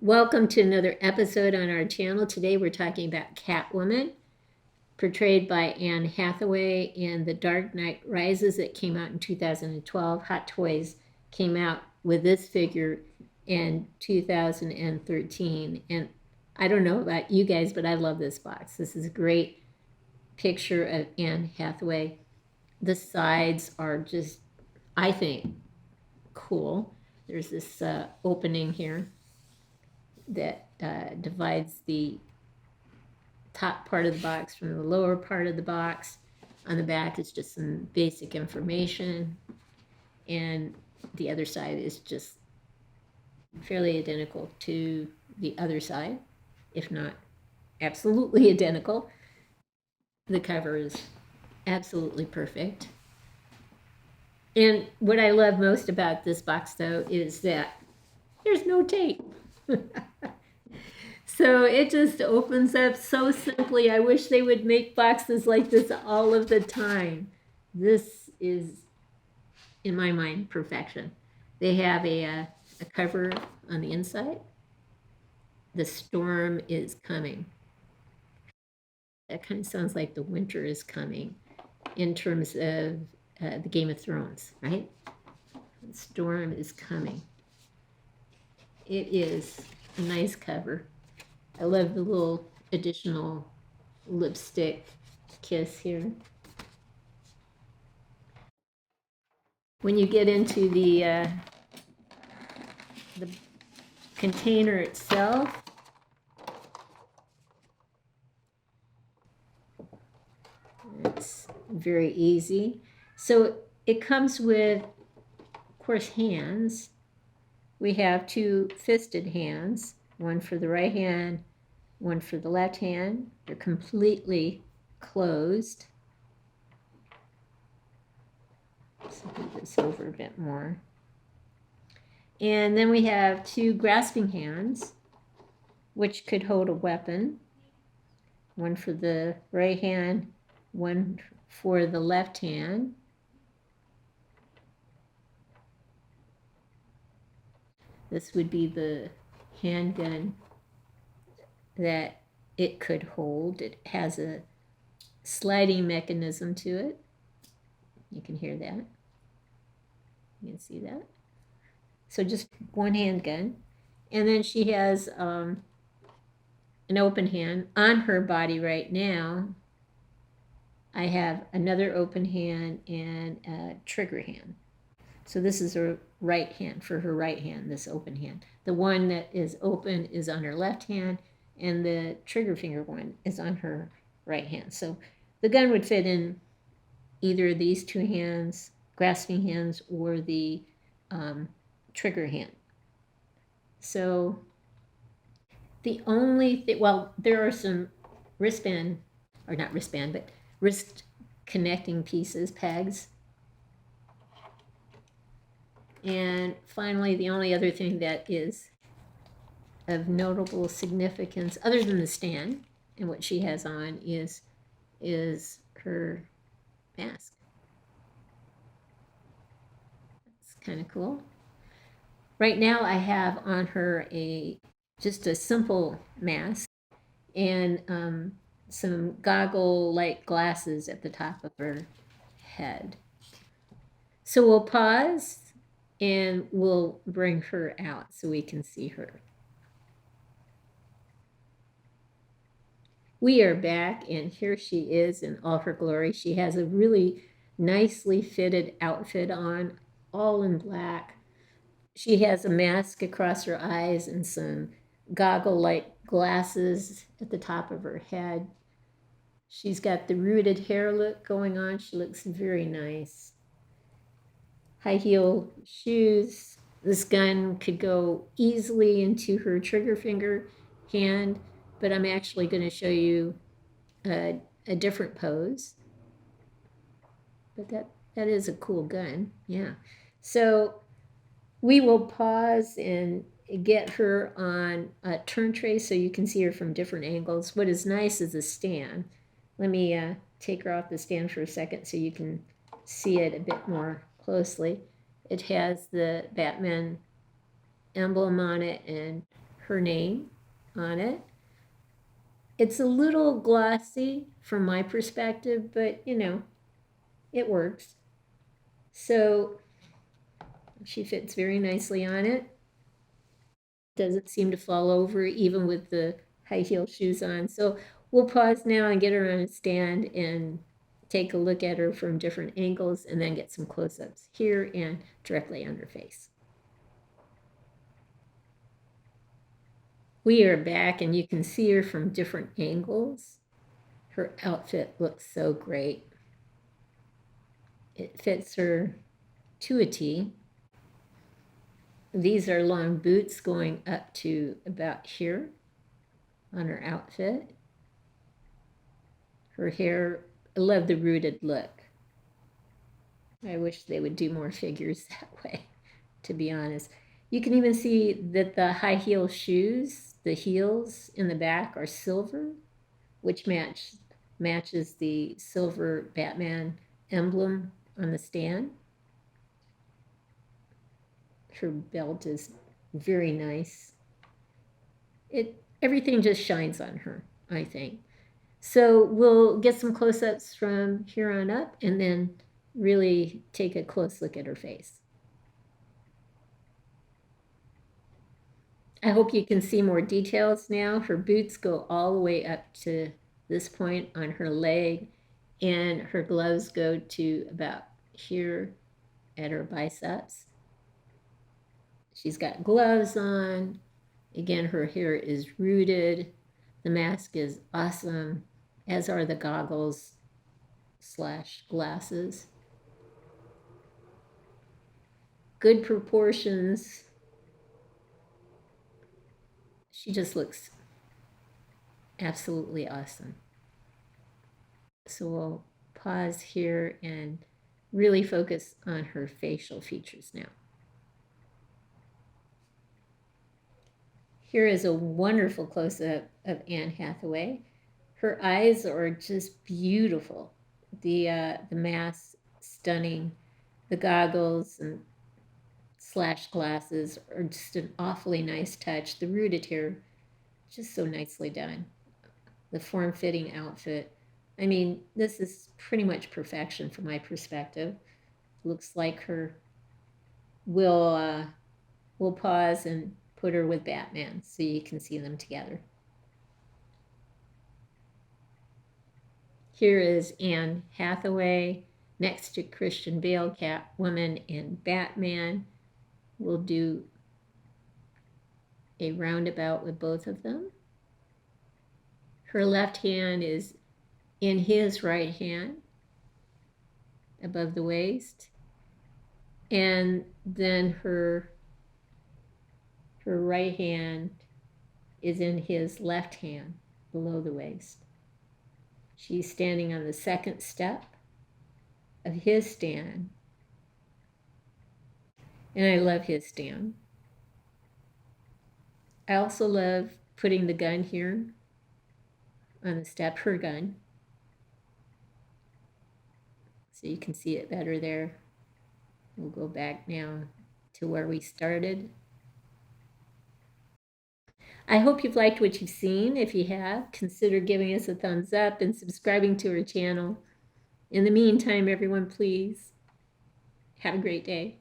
Welcome to another episode on our channel. Today we're talking about Catwoman, portrayed by Anne Hathaway in The Dark Knight Rises that came out in 2012. Hot Toys came out with this figure in 2013. And I don't know about you guys, but I love this box. This is a great picture of Anne Hathaway. The sides are just, I think, cool. There's this opening here that divides the top part of the box from the lower part of the box. On the back is just some basic information, and the other side is just fairly identical to the other side, if not absolutely identical. The cover is absolutely perfect. And what I love most about this box, though, is that there's no tape. So it just opens up so simply. I wish they would make boxes like this all of the time. This is, in my mind, perfection. They have a cover on the inside. The storm is coming. That kind of sounds like the winter is coming in terms of the Game of Thrones, right? The storm is coming. It is a nice cover. I love the little additional lipstick kiss here. When you get into the container itself, it's very easy. So it comes with, of course, hands. We have two fisted hands, one for the right hand, one for the left hand. They're completely closed. Let's move this over a bit more. And then we have two grasping hands, which could hold a weapon. One for the right hand, one for the left hand. This would be the handgun that it could hold. It has a sliding mechanism to it. You can hear that. You can see that. So just one handgun. And then she has an open hand. On her body right now, I have another open hand and a trigger hand. So this is her right hand, for her right hand, this open hand. The one that is open is on her left hand, and the trigger finger one is on her right hand. So the gun would fit in either of these two hands, grasping hands, or the trigger hand. So the only thing, well, there are some wristband, or not wristband, but wrist connecting pieces, pegs. And finally, the only other thing that is of notable significance, other than the stand and what she has on, is her mask. It's kind of cool. Right now, I have on her just a simple mask and some goggle-like glasses at the top of her head. So we'll pause and we'll bring her out so we can see her. We are back, and here she is in all her glory. She has a really nicely fitted outfit on, all in black. She has a mask across her eyes and some goggle-like glasses at the top of her head. She's got the rooted hair look going on. She looks very nice. High heel shoes. This gun could go easily into her trigger finger hand, but I'm actually going to show you a different pose. But that is a cool gun, yeah. So we will pause and get her on a turn tray so you can see her from different angles. What is nice is the stand. Let me take her off the stand for a second so you can see it a bit more closely. It has the Batman emblem on it and her name on it. It's a little glossy from my perspective, but you know, it works. So she fits very nicely on it. Doesn't seem to fall over even with the high heel shoes on. So we'll pause now and get her on a stand and take a look at her from different angles and then get some close-ups here and directly on her face. We are back and you can see her from different angles. Her outfit looks so great. It fits her to a T. These are long boots going up to about here on her outfit. Her hair, I love the rooted look. I wish they would do more figures that way, to be honest. You can even see that the high heel shoes, the heels in the back are silver, which matches the silver Batman emblem on the stand. Her belt is very nice. Everything just shines on her, I think. So we'll get some close-ups from here on up and then really take a close look at her face. I hope you can see more details now. Her boots go all the way up to this point on her leg, and her gloves go to about here at her biceps. She's got gloves on. Again, her hair is rooted. The mask is awesome, as are the goggles / glasses. Good proportions. She just looks absolutely awesome. So we'll pause here and really focus on her facial features now. Here is a wonderful close-up of Anne Hathaway. Her eyes are just beautiful. The mask, stunning. The goggles and / glasses are just an awfully nice touch. The rooted hair, just so nicely done. The form-fitting outfit. I mean, this is pretty much perfection from my perspective. Looks like her. We'll pause and put her with Batman so you can see them together. Here is Anne Hathaway next to Christian Bale, Catwoman, and Batman. We'll do a roundabout with both of them. Her left hand is in his right hand above the waist, and then her right hand is in his left hand below the waist. She's standing on the second step of his stand, and I love his stand. I also love putting the gun here on the step, her gun, so you can see it better there. We'll go back now to where we started. I hope you've liked what you've seen. If you have, consider giving us a thumbs up and subscribing to our channel. In the meantime, everyone, please have a great day.